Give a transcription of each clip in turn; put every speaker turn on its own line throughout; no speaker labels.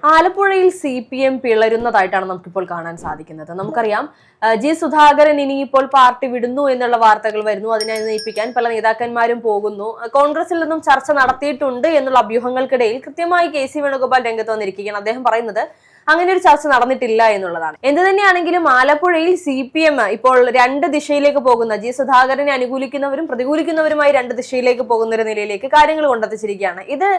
ആലപ്പുഴയിൽ CPM പിളരുന്നതായിട്ടാണ് നമുക്കിപ്പോൾ കാണാൻ സാധിക്കുന്നത്. നമുക്കറിയാം ജി സുധാകരൻ ഇനിയിപ്പോൾ പാർട്ടി വിടുന്നു എന്നുള്ള വാർത്തകൾ വരുന്നു. അതിനെ നയിപ്പിക്കാൻ പല നേതാക്കന്മാരും പോകുന്നു. കോൺഗ്രസിൽ നിന്നും ചർച്ച നടത്തിയിട്ടുണ്ട് എന്നുള്ള അഭ്യൂഹങ്ങൾക്കിടയിൽ കൃത്യമായി KC വേണുഗോപാൽ രംഗത്ത് വന്നിരിക്കുകയാണ്. അദ്ദേഹം പറയുന്നത് അങ്ങനെ ഒരു ചർച്ച നടന്നിട്ടില്ല എന്നുള്ളതാണ്. എന്ത് തന്നെയാണെങ്കിലും ആലപ്പുഴയിൽ CPM ഇപ്പോൾ രണ്ട് ദിശയിലേക്ക് പോകുന്ന, ജി സുധാകരനെ അനുകൂലിക്കുന്നവരും പ്രതികൂലിക്കുന്നവരുമായി രണ്ട് ദിശയിലേക്ക് പോകുന്ന ഒരു നിലയിലേക്ക് കാര്യങ്ങൾ കൊണ്ടെത്തിച്ചിരിക്കുകയാണ്. ഇത്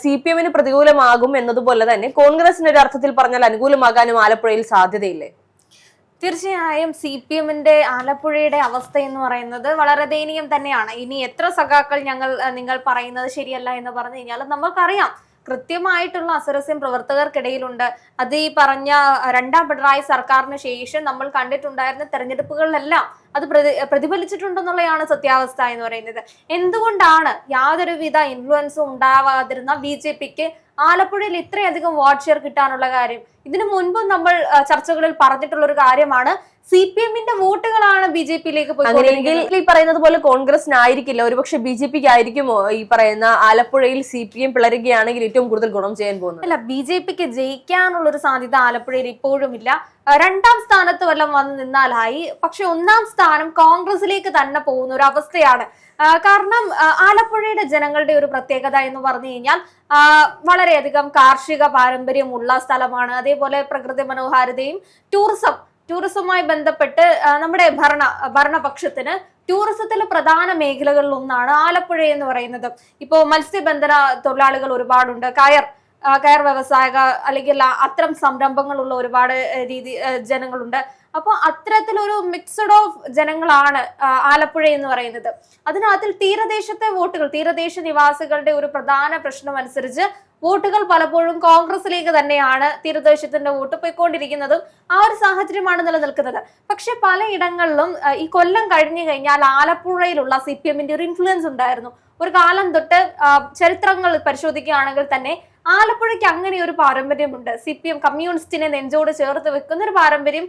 CPM പ്രതികൂലമാകും എന്നതുപോലെ തന്നെ കോൺഗ്രസിന് ഒരു അർത്ഥത്തിൽ പറഞ്ഞാൽ അനുകൂലമാകാനും ആലപ്പുഴയിൽ സാധ്യതയില്ലേ?
തീർച്ചയായും CPM ആലപ്പുഴയുടെ അവസ്ഥ എന്ന് പറയുന്നത് വളരെ ദയനീയം തന്നെയാണ്. ഇനി എത്ര സഖാക്കൾ നിങ്ങൾ പറയുന്നത് ശരിയല്ല എന്ന് പറഞ്ഞു കഴിഞ്ഞാൽ നമുക്കറിയാം കൃത്യമായിട്ടുള്ള അസരസ്യം പ്രവർത്തകർക്കിടയിലുണ്ട്. അത് ഈ പറഞ്ഞ രണ്ടാം പിണറായി സർക്കാരിന് ശേഷം നമ്മൾ കണ്ടിട്ടുണ്ടായിരുന്ന തെരഞ്ഞെടുപ്പുകളിലെല്ലാം അത് പ്രതിഫലിച്ചിട്ടുണ്ടെന്നുള്ളതാണ് സത്യാവസ്ഥ എന്ന് പറയുന്നത്. എന്തുകൊണ്ടാണ് യാതൊരുവിധ ഇൻഫ്ലുവൻസും ഉണ്ടാവാതിരുന്ന BJPക്ക് ആലപ്പുഴയിൽ ഇത്രയധികം വോട്ട് ഷെയർ കിട്ടാനുള്ള കാര്യം? ഇതിനു മുൻപും നമ്മൾ ചർച്ചകളിൽ പറഞ്ഞിട്ടുള്ള ഒരു കാര്യമാണ്, CPM വോട്ടുകളാണ് BJPയിലേക്ക് പോയി.
ഈ പറയുന്നത് പോലെ കോൺഗ്രസിനായിരിക്കില്ല, ഒരുപക്ഷെ BJPക്ക് ആയിരിക്കുമോ ഈ പറയുന്ന ആലപ്പുഴയിൽ CPM പിളരുകയാണെങ്കിൽ ഏറ്റവും കൂടുതൽ ഗുണം ചെയ്യാൻ പോകുന്നത്?
അല്ല, BJPക്ക് ജയിക്കാനുള്ള ഒരു സാധ്യത ആലപ്പുഴയിൽ ഇപ്പോഴും ഇല്ല. രണ്ടാം സ്ഥാനത്ത് വല്ലതും വന്ന് നിന്നാലായി. പക്ഷെ ഒന്നാം സ്ഥാനം കോൺഗ്രസിലേക്ക് തന്നെ പോകുന്ന ഒരു അവസ്ഥയാണ്. കാരണം ആലപ്പുഴയുടെ ജനങ്ങളുടെ ഒരു പ്രത്യേകത എന്ന് പറഞ്ഞു കഴിഞ്ഞാൽ വളരെയധികം കാർഷിക പാരമ്പര്യമുള്ള സ്ഥലമാണ്. അതേപോലെ പ്രകൃതി മനോഹാരിതയും ടൂറിസവുമായി ബന്ധപ്പെട്ട് നമ്മുടെ ഭരണപക്ഷത്തിന് ടൂറിസത്തിലെ പ്രധാന മേഖലകളിൽ ഒന്നാണ് ആലപ്പുഴ എന്ന് പറയുന്നത്. ഇപ്പോ മത്സ്യബന്ധന തൊഴിലാളികൾ ഒരുപാടുണ്ട്, കയർ വ്യവസായക അല്ലെങ്കിൽ അത്തരം സംരംഭങ്ങളുള്ള ഒരുപാട് ജനങ്ങളുണ്ട്. അപ്പൊ അത്തരത്തിലൊരു മിക്സഡ് ഓഫ് ജനങ്ങളാണ് ആലപ്പുഴ എന്ന് പറയുന്നത്. അതിനകത്തിൽ തീരദേശ നിവാസികളുടെ ഒരു പ്രധാന പ്രശ്നം അനുസരിച്ച് വോട്ടുകൾ പലപ്പോഴും കോൺഗ്രസിലേക്ക് തന്നെയാണ് തീരദേശത്തിന്റെ വോട്ട് പോയിക്കൊണ്ടിരിക്കുന്നതും ആ ഒരു സാഹചര്യമാണ് നിലനിൽക്കുന്നത്. പക്ഷെ പലയിടങ്ങളിലും ഈ കൊല്ലം കഴിഞ്ഞു കഴിഞ്ഞാൽ ആലപ്പുഴയിലുള്ള CPM ഒരു ഇൻഫ്ലുവൻസ് ഉണ്ടായിരുന്നു. ഒരു കാലം തൊട്ട് ചരിത്രങ്ങൾ പരിശോധിക്കുകയാണെങ്കിൽ തന്നെ ആലപ്പുഴയ്ക്ക് അങ്ങനെ ഒരു പാരമ്പര്യമുണ്ട്. CPM കമ്മ്യൂണിസ്റ്റിനെ നെഞ്ചോട് ചേർത്ത് വെക്കുന്ന ഒരു പാരമ്പര്യം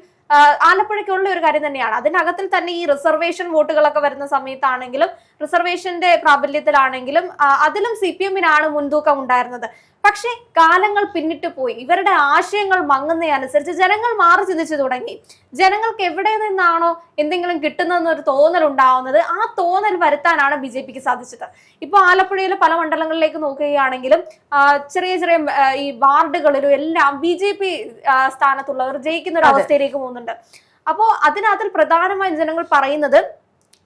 ആലപ്പുഴയ്ക്കുള്ള ഒരു കാര്യം തന്നെയാണ്. അതിനകത്തിൽ തന്നെ ഈ റിസർവേഷൻ വോട്ടുകളൊക്കെ വരുന്ന സമയത്താണെങ്കിലും റിസർവേഷന്റെ പ്രാബല്യത്തിലാണെങ്കിലും അതിലും CPM മുൻതൂക്കം ഉണ്ടായിരുന്നത്. പക്ഷെ കാലങ്ങൾ പിന്നിട്ട് പോയി, ഇവരുടെ ആശയങ്ങൾ മങ്ങുന്നതനുസരിച്ച് ജനങ്ങൾ മാറി ചിന്തിച്ചു തുടങ്ങി. ജനങ്ങൾക്ക് എവിടെ നിന്നാണോ എന്തെങ്കിലും കിട്ടുന്നതെന്നൊരു തോന്നൽ ഉണ്ടാവുന്നത്, ആ തോന്നൽ വരുത്താനാണ് BJPക്ക് സാധിച്ചത്. ഇപ്പൊ ആലപ്പുഴയിലെ പല മണ്ഡലങ്ങളിലേക്ക് നോക്കുകയാണെങ്കിലും ചെറിയ ഈ വാർഡുകളിലും എല്ലാം BJP സ്ഥാനത്തുള്ളവർ ജയിക്കുന്ന ഒരു അവസ്ഥയിലേക്ക് പോകുന്നുണ്ട്. അപ്പോ അതിനകത്തിൽ പ്രധാനമായും ജനങ്ങൾ പറയുന്നത്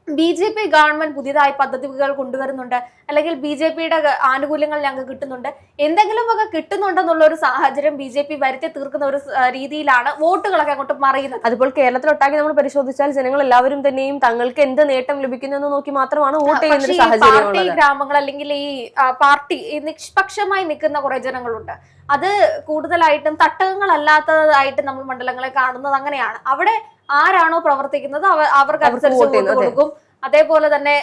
BJP ഗവൺമെന്റ് പുതിയതായി പദ്ധതികൾ കൊണ്ടുവരുന്നുണ്ട്, അല്ലെങ്കിൽ BJPയുടെ ആനുകൂല്യങ്ങൾ ഞങ്ങൾക്ക് കിട്ടുന്നുണ്ട്, എന്തെങ്കിലുമൊക്കെ കിട്ടുന്നുണ്ടെന്നുള്ള ഒരു സാഹചര്യം BJP വരുത്തി തീർക്കുന്ന ഒരു രീതിയിലാണ് വോട്ടുകളൊക്കെ അങ്ങോട്ട് മറിയുന്നത്.
അതിപ്പോൾ കേരളത്തിലൊട്ടാകെ നമ്മൾ പരിശോധിച്ചാൽ ജനങ്ങൾ എല്ലാവരും തന്നെയും തങ്ങൾക്ക് എന്ത് നേട്ടം ലഭിക്കുന്നു എന്ന് നോക്കി മാത്രമാണ് വോട്ട് ചെയ്യുന്ന സാഹചര്യം.
പാർട്ടി ഗ്രാമങ്ങൾ അല്ലെങ്കിൽ ഈ പാർട്ടി നിഷ്പക്ഷമായി നിൽക്കുന്ന കുറെ ജനങ്ങളുണ്ട്. അത് കൂടുതലായിട്ടും തട്ടകങ്ങളല്ലാത്തതായിട്ട് നമ്മൾ മണ്ഡലങ്ങളെ കാണുന്നത് അങ്ങനെയാണ്. അവിടെ ആരാണോ പ്രവർത്തിക്കുന്നത് അവർക്ക് അനുസരിച്ച് വോട്ട് കൊടുക്കും. അതേപോലെ തന്നെ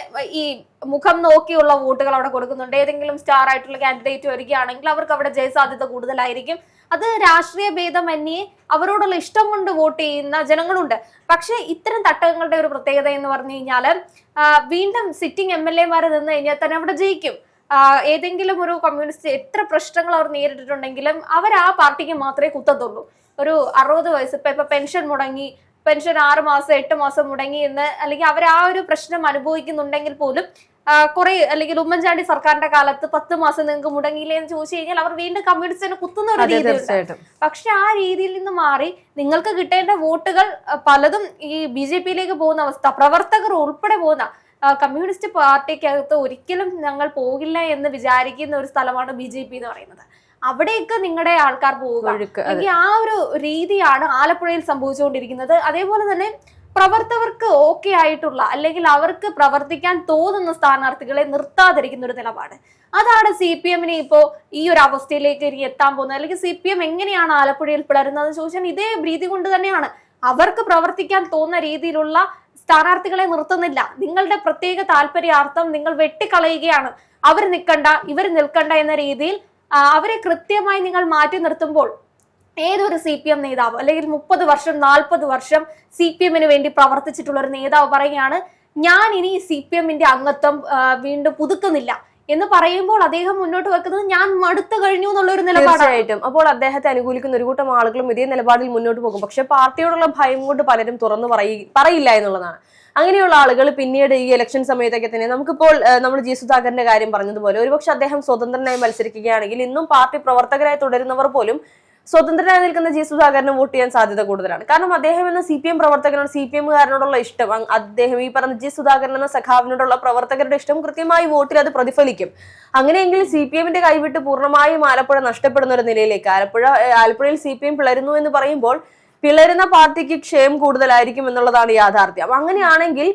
ഈ മുഖം നോക്കിയുള്ള വോട്ടുകൾ അവിടെ കൊടുക്കുന്നുണ്ട്. ഏതെങ്കിലും സ്റ്റാർ ആയിട്ടുള്ള കാൻഡിഡേറ്റ് വരികയാണെങ്കിൽ അവർക്ക് അവിടെ ജയസാധ്യത കൂടുതലായിരിക്കും. അത് രാഷ്ട്രീയ ഭേദമന്യേ അവരോടുള്ള ഇഷ്ടം കൊണ്ട് വോട്ട് ചെയ്യുന്ന ജനങ്ങളുണ്ട്. പക്ഷെ ഇത്തരം തട്ടകങ്ങളുടെ ഒരു പ്രത്യേകത എന്ന് പറഞ്ഞു കഴിഞ്ഞാല് വീണ്ടും സിറ്റിംഗ് MLA നിന്ന് കഴിഞ്ഞാൽ തന്നെ അവിടെ ജയിക്കും. ഏതെങ്കിലും ഒരു കമ്മ്യൂണിസ്റ്റ് എത്ര പ്രശ്നങ്ങൾ അവർ നേരിട്ടിട്ടുണ്ടെങ്കിലും അവർ ആ പാർട്ടിക്ക് മാത്രമേ കുത്തത്തുള്ളൂ. ഒരു 60 വയസ്സ് ഇപ്പൊ പെൻഷൻ മുടങ്ങി, പെൻഷൻ 6 മാസം 8 മാസം മുടങ്ങി എന്ന്, അല്ലെങ്കിൽ അവർ ആ ഒരു പ്രശ്നം അനുഭവിക്കുന്നുണ്ടെങ്കിൽ പോലും കുറെ, അല്ലെങ്കിൽ ഉമ്മൻചാണ്ടി സർക്കാരിന്റെ കാലത്ത് 10 മാസം നിങ്ങൾക്ക് മുടങ്ങിയില്ലേ എന്ന് ചോദിച്ചു കഴിഞ്ഞാൽ അവർ വീണ്ടും കമ്മ്യൂണിസ്റ്റിനെ കുത്തുന്ന ഒരു രീതിയുണ്ട്. പക്ഷെ ആ രീതിയിൽ നിന്ന് മാറി നിങ്ങൾക്ക് കിട്ടേണ്ട വോട്ടുകൾ പലതും ഈ BJPയിലേക്ക് പോകുന്ന അവസ്ഥ, പ്രവർത്തകർ ഉൾപ്പെടെ പോകുന്ന കമ്മ്യൂണിസ്റ്റ് പാർട്ടിക്കകത്ത് ഒരിക്കലും ഞങ്ങൾ പോകില്ല എന്ന് വിചാരിക്കുന്ന ഒരു സ്ഥലമാണ് BJP എന്ന് പറയുന്നത്. അവിടേക്ക് നിങ്ങളുടെ ആൾക്കാർ പോവുക, അല്ലെങ്കിൽ ആ ഒരു രീതിയാണ് ആലപ്പുഴയിൽ സംഭവിച്ചുകൊണ്ടിരിക്കുന്നത്. അതേപോലെ തന്നെ പ്രവർത്തകർക്ക് ഓക്കെ ആയിട്ടുള്ള, അല്ലെങ്കിൽ അവർക്ക് പ്രവർത്തിക്കാൻ തോന്നുന്ന സ്ഥാനാർത്ഥികളെ നിർത്താതിരിക്കുന്ന ഒരു നിലപാട്, അതാണ് CPM ഇപ്പോ ഈ ഒരു അവസ്ഥയിലേക്ക് ഇനി എത്താൻ പോകുന്നത്. അല്ലെങ്കിൽ CPM എങ്ങനെയാണ് ആലപ്പുഴയിൽ പിളരുന്നത് ചോദിച്ചാൽ ഇതേ രീതി കൊണ്ട് തന്നെയാണ്. അവർക്ക് പ്രവർത്തിക്കാൻ തോന്നുന്ന രീതിയിലുള്ള സ്ഥാനാർത്ഥികളെ നിർത്തുന്നില്ല. നിങ്ങളുടെ പ്രത്യേക താല്പര്യാർത്ഥം നിങ്ങൾ വെട്ടിക്കളയുകയാണ്. അവർ നിൽക്കണ്ട, ഇവർ നിൽക്കണ്ട എന്ന രീതിയിൽ അവരെ കൃത്യമായി നിങ്ങൾ മാറ്റി നിർത്തുമ്പോൾ ഏതൊരു CPM നേതാവ്, അല്ലെങ്കിൽ 30 വർഷം 40 വർഷം CPM വേണ്ടി പ്രവർത്തിച്ചിട്ടുള്ള ഒരു നേതാവ് പറയുകയാണ്, ഞാൻ ഇനി CPM അംഗത്വം വീണ്ടും പുതുക്കുന്നില്ല, എന്ന് പറയുമ്പോൾ അദ്ദേഹം മുന്നോട്ട് വെക്കുന്നത് ഞാൻ മടുത്തു കഴിഞ്ഞു എന്നുള്ള ഒരു നിലപാടാണ്.
തീർച്ചയായിട്ടും. അപ്പോൾ അദ്ദേഹത്തെ അനുകൂലിക്കുന്ന ഒരു കൂട്ടം ആളുകളും ഇതേ നിലപാടിൽ മുന്നോട്ട് പോകും. പക്ഷെ പാർട്ടിയോടുള്ള ഭയം കൊണ്ട് പലരും തുറന്നു പറയില്ല എന്നുള്ളതാണ്. അങ്ങനെയുള്ള ആളുകൾ പിന്നീട് ഈ ഇലക്ഷൻ സമയത്തൊക്കെ തന്നെ നമുക്കിപ്പോൾ നമ്മൾ ജി സുധാകരന്റെ കാര്യം പറഞ്ഞതുപോലെ ഒരുപക്ഷെ അദ്ദേഹം സ്വതന്ത്രനായി മത്സരിക്കുകയാണെങ്കിൽ ഇന്നും പാർട്ടി പ്രവർത്തകരായി തുടരുന്നവർ പോലും സ്വതന്ത്രനായി നിൽക്കുന്ന ജി സുധാകരന് വോട്ട് ചെയ്യാൻ സാധ്യത കൂടുതലാണ്. കാരണം അദ്ദേഹം എന്ന CPM പ്രവർത്തകനോട് CPM കാരനോടുള്ള ഇഷ്ടം, അദ്ദേഹം ഈ പറഞ്ഞ ജി സുധാകരൻ എന്ന സഖാവിനോടുള്ള പ്രവർത്തകരുടെ ഇഷ്ടം കൃത്യമായി വോട്ടിൽ അത് പ്രതിഫലിക്കും. അങ്ങനെയെങ്കിൽ CPM-ന്റെ കൈവിട്ട് പൂർണ്ണമായും ആലപ്പുഴ നഷ്ടപ്പെടുന്ന ഒരു നിലയിലേക്ക് ആലപ്പുഴയിൽ CPM പിളരുന്നു എന്ന് പറയുമ്പോൾ പിളരുന്ന പാർട്ടിക്ക് ക്ഷയം കൂടുതലായിരിക്കും എന്നുള്ളതാണ് യാഥാർത്ഥ്യം. അങ്ങനെയാണെങ്കിൽ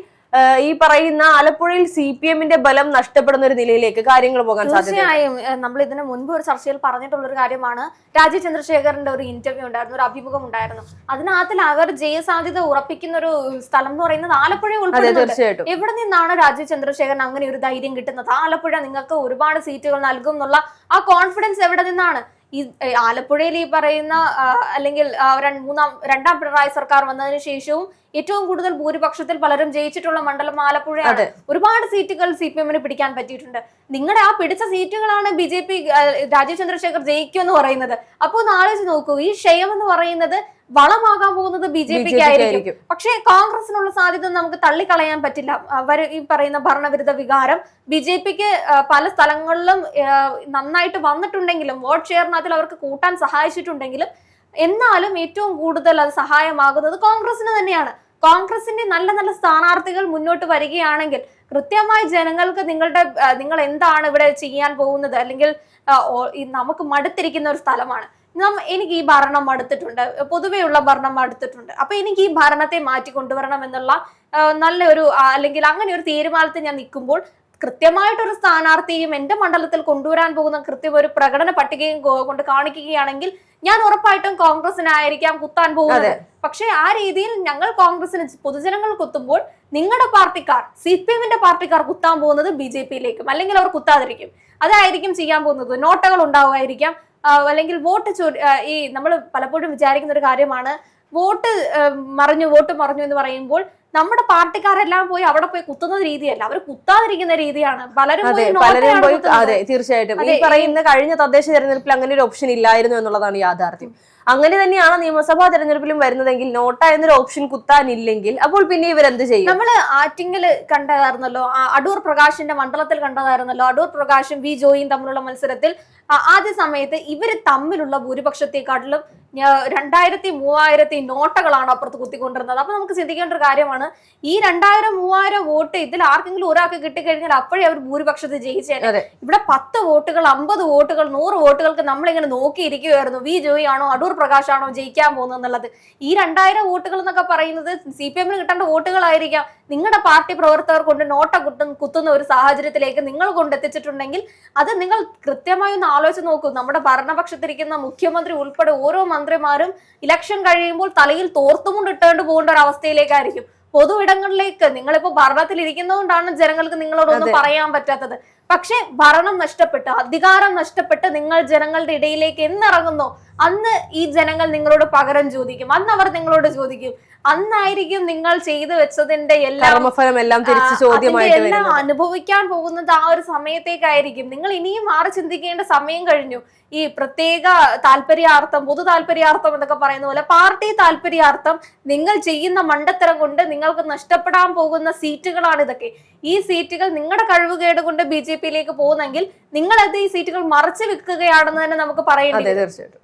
ഈ പറയുന്ന ആലപ്പുഴയിൽ CPM-ന്റെ ബലം നഷ്ടപ്പെടുന്ന ഒരു നിലയിലേക്ക് കാര്യങ്ങൾ പോകാൻ സാധ്യത.
തീർച്ചയായും നമ്മൾ ഇതിന് മുൻപ് ഒരു ചർച്ചയിൽ പറഞ്ഞിട്ടുള്ള ഒരു കാര്യമാണ്. രാജീവ് ചന്ദ്രശേഖറിന്റെ ഒരു ഇന്റർവ്യൂ ഉണ്ടായിരുന്നു, ഒരു അഭിമുഖം ഉണ്ടായിരുന്നു. അതിനകത്തിൽ അവർ ജയസാധ്യത ഉറപ്പിക്കുന്ന ഒരു സ്ഥലം എന്ന് പറയുന്നത് ആലപ്പുഴ ഉൾപ്പെടുന്നുണ്ട്. എവിടെ നിന്നാണ് രാജീവ് ചന്ദ്രശേഖരൻ അങ്ങനെ ഒരു ധൈര്യം കിട്ടുന്നത്? ആലപ്പുഴ നിങ്ങൾക്ക് ഒരുപാട് സീറ്റുകൾ നൽകും എന്നുള്ള ആ കോൺഫിഡൻസ് എവിടെ നിന്നാണ്? ഈ ആലപ്പുഴയിൽ ഈ പറയുന്ന അല്ലെങ്കിൽ രണ്ടാം പിണറായി സർക്കാർ വന്നതിന് ശേഷവും ഏറ്റവും കൂടുതൽ ഭൂരിപക്ഷത്തിൽ പലരും ജയിച്ചിട്ടുള്ള മണ്ഡലം ആലപ്പുഴയാണ്. ഒരുപാട് സീറ്റുകൾ CPM-ന് പിടിക്കാൻ പറ്റിയിട്ടുണ്ട്. നിങ്ങളുടെ ആ പിടിച്ച സീറ്റുകളാണ് BJP രാജീവ് ചന്ദ്രശേഖർ ജയിക്കുമെന്ന് പറയുന്നത്. അപ്പൊ ഒന്ന് ആലോചിച്ച് നോക്കൂ, ഈ ക്ഷയം എന്ന് പറയുന്നത് വളമാകാൻ പോകുന്നത് BJP-ക്ക് ആയിരിക്കും. പക്ഷേ കോൺഗ്രസിനുള്ള സാധ്യത നമുക്ക് തള്ളിക്കളയാൻ പറ്റില്ല. അവർ ഈ പറയുന്ന ഭരണവിരുദ്ധ വികാരം BJP-ക്ക് പല സ്ഥലങ്ങളിലും നന്നായിട്ട് വന്നിട്ടുണ്ടെങ്കിലും വോട്ട് ഷെയറിനകത്തിൽ അവർക്ക് കൂട്ടാൻ സഹായിച്ചിട്ടുണ്ടെങ്കിലും എന്നാലും ഏറ്റവും കൂടുതൽ അത് സഹായമാകുന്നത് കോൺഗ്രസിന് തന്നെയാണ്. കോൺഗ്രസിന്റെ നല്ല നല്ല സ്ഥാനാർത്ഥികൾ മുന്നോട്ട് വരികയാണെങ്കിൽ കൃത്യമായി ജനങ്ങൾക്ക് നിങ്ങൾ എന്താണ് ഇവിടെ ചെയ്യാൻ പോകുന്നത്, അല്ലെങ്കിൽ നമുക്ക് മടുത്തിരിക്കുന്ന ഒരു സ്ഥലമാണ്, എനിക്ക് ഈ ഭരണം മടുത്തിട്ടുണ്ട്, പൊതുവെയുള്ള ഭരണം മടുത്തിട്ടുണ്ട്, അപ്പൊ എനിക്ക് ഈ ഭരണത്തെ മാറ്റി കൊണ്ടുവരണം എന്നുള്ള നല്ലൊരു അല്ലെങ്കിൽ അങ്ങനെ ഒരു തീരുമാനത്തിൽ ഞാൻ നിൽക്കുമ്പോൾ കൃത്യമായിട്ടൊരു സ്ഥാനാർത്ഥിയും എന്റെ മണ്ഡലത്തിൽ കൊണ്ടുവരാൻ പോകുന്ന കൃത്യം ഒരു പ്രകടന പട്ടികയും കൊണ്ട് കാണിക്കുകയാണെങ്കിൽ ഞാൻ ഉറപ്പായിട്ടും കോൺഗ്രസിനായിരിക്കാം കുത്താൻ പോകുന്നത്. പക്ഷെ ആ രീതിയിൽ ഞങ്ങൾ കോൺഗ്രസിന് പൊതുജനങ്ങൾ കുത്തുമ്പോൾ നിങ്ങളുടെ പാർട്ടിക്കാർ CPM-ന്റെ പാർട്ടിക്കാർ കുത്താൻ പോകുന്നത് BJP-യിലേക്കും, അല്ലെങ്കിൽ അവർ കുത്താതിരിക്കും. അതായിരിക്കും ചെയ്യാൻ പോകുന്നത്. നോട്ടകൾ ഉണ്ടാവുമായിരിക്കാം, അല്ലെങ്കിൽ ഈ നമ്മൾ പലപ്പോഴും വിചാരിക്കുന്ന ഒരു കാര്യമാണ് വോട്ട് മറിഞ്ഞു എന്ന് പറയുമ്പോൾ നമ്മുടെ പാർട്ടിക്കാരെല്ലാം പോയി അവിടെ പോയി കുത്തുന്ന രീതിയല്ല, അവർ കുത്താതിരിക്കുന്ന രീതിയാണ്. പലരും പോയി
അതെ, തീർച്ചയായിട്ടും. ഈ പറയുന്ന കഴിഞ്ഞ തദ്ദേശ തെരഞ്ഞെടുപ്പിൽ അങ്ങനെ ഒരു ഓപ്ഷൻ ഇല്ലായിരുന്നു എന്നുള്ളതാണ് യാഥാർത്ഥ്യം. അങ്ങനെ തന്നെയാണ് നിയമസഭാ തെരഞ്ഞെടുപ്പിലും വരുന്നതെങ്കിൽ നോട്ട എന്നൊരു ഓപ്ഷൻ കുത്താനില്ലെങ്കിൽ അപ്പോൾ പിന്നെ ഇവരെന്ത് ചെയ്യും?
നമ്മള് ആറ്റിങ്ങൽ കണ്ടതായിരുന്നല്ലോ, അടൂർ പ്രകാശിന്റെ മണ്ഡലത്തിൽ കണ്ടതായിരുന്നല്ലോ, അടൂർ പ്രകാശും വി ജോയിയും തമ്മിലുള്ള മത്സരത്തിൽ ആദ്യ സമയത്ത് ഇവര് തമ്മിലുള്ള ഭൂരിപക്ഷത്തെക്കാട്ടിലും 2000-3000 നോട്ടകളാണ് അപ്പുറത്ത് കുത്തിക്കൊണ്ടിരുന്നത്. അപ്പൊ നമുക്ക് ചിന്തിക്കേണ്ട ഒരു കാര്യമാണ്, ഈ 2000-3000 വോട്ട് ഇതിൽ ആർക്കെങ്കിലും ഒരാൾക്ക് കിട്ടിക്കഴിഞ്ഞാൽ അപ്പോഴേ അവർ ഭൂരിപക്ഷത്തിൽ ജയിച്ചേനെ. ഇവിടെ 10 വോട്ടുകൾ, 50 വോട്ടുകൾ, 100 വോട്ടുകൾക്ക് നമ്മളിങ്ങനെ നോക്കിയിരിക്കുകയായിരുന്നു വി ജോയി ആണോ അടൂർ പ്രകാശാണോ ജയിക്കാൻ പോകുന്നത് എന്നുള്ളത്. ഈ 2000 വോട്ടുകൾ എന്നൊക്കെ പറയുന്നത് CPM-ന് കിട്ടേണ്ട വോട്ടുകളായിരിക്കാം. നിങ്ങളുടെ പാർട്ടി പ്രവർത്തകർ കൊണ്ട് നോട്ട കുത്തുന്ന ഒരു സാഹചര്യത്തിലേക്ക് നിങ്ങൾ കൊണ്ടെത്തിച്ചിട്ടുണ്ടെങ്കിൽ അത് നിങ്ങൾ കൃത്യമായി ഒന്ന് ആലോചിച്ച് നോക്കൂ. നമ്മുടെ ഭരണപക്ഷത്തിരിക്കുന്ന മുഖ്യമന്ത്രി ഉൾപ്പെടെ ഓരോ മന്ത്രിമാരും ഇലക്ഷൻ കഴിയുമ്പോൾ തലയിൽ തോർത്തുമുണ്ടിട്ടേണ്ട് പോകേണ്ട ഒരു അവസ്ഥയിലേക്കായിരിക്കും. പൊതു ഇടങ്ങളിലേക്ക് നിങ്ങളിപ്പോ ഭരണത്തിൽ ഇരിക്കുന്നതുകൊണ്ടാണ് ജനങ്ങൾക്ക് നിങ്ങളോടൊന്നും പറയാൻ പറ്റാത്തത്. പക്ഷെ ഭരണം നഷ്ടപ്പെട്ട്, അധികാരം നഷ്ടപ്പെട്ട് നിങ്ങൾ ജനങ്ങളുടെ ഇടയിലേക്ക് എന്നിറങ്ങുന്നോ അന്ന് ഈ ജനങ്ങൾ നിങ്ങളോട് പകരം ചോദിക്കും. അന്ന് അവർ നിങ്ങളോട് ചോദിക്കും. അന്നായിരിക്കും നിങ്ങൾ ചെയ്തു വെച്ചതിന്റെ എല്ലാം അനുഭവിക്കാൻ പോകുന്നത് ആ ഒരു സമയത്തേക്കായിരിക്കും. നിങ്ങൾ ഇനിയും മാറി ചിന്തിക്കേണ്ട സമയം കഴിഞ്ഞു. ഈ പ്രത്യേക താല്പര്യാർത്ഥം, പൊതു താല്പര്യാർത്ഥം എന്നൊക്കെ പറയുന്ന പോലെ പാർട്ടി താല്പര്യാർത്ഥം നിങ്ങൾ ചെയ്യുന്ന മണ്ടത്തരം കൊണ്ട് നിങ്ങൾക്ക് നഷ്ടപ്പെടാൻ പോകുന്ന സീറ്റുകളാണ് ഇതൊക്കെ. ഈ സീറ്റുകൾ നിങ്ങളുടെ കഴിവുകേട് കൊണ്ട് BJP-യിലേക്ക് പോകുന്നെങ്കിൽ നിങ്ങളത് ഈ സീറ്റുകൾ മറച്ചു വെക്കുകയാണെന്ന് തന്നെ നമുക്ക് പറയേണ്ടി.
തീർച്ചയായിട്ടും.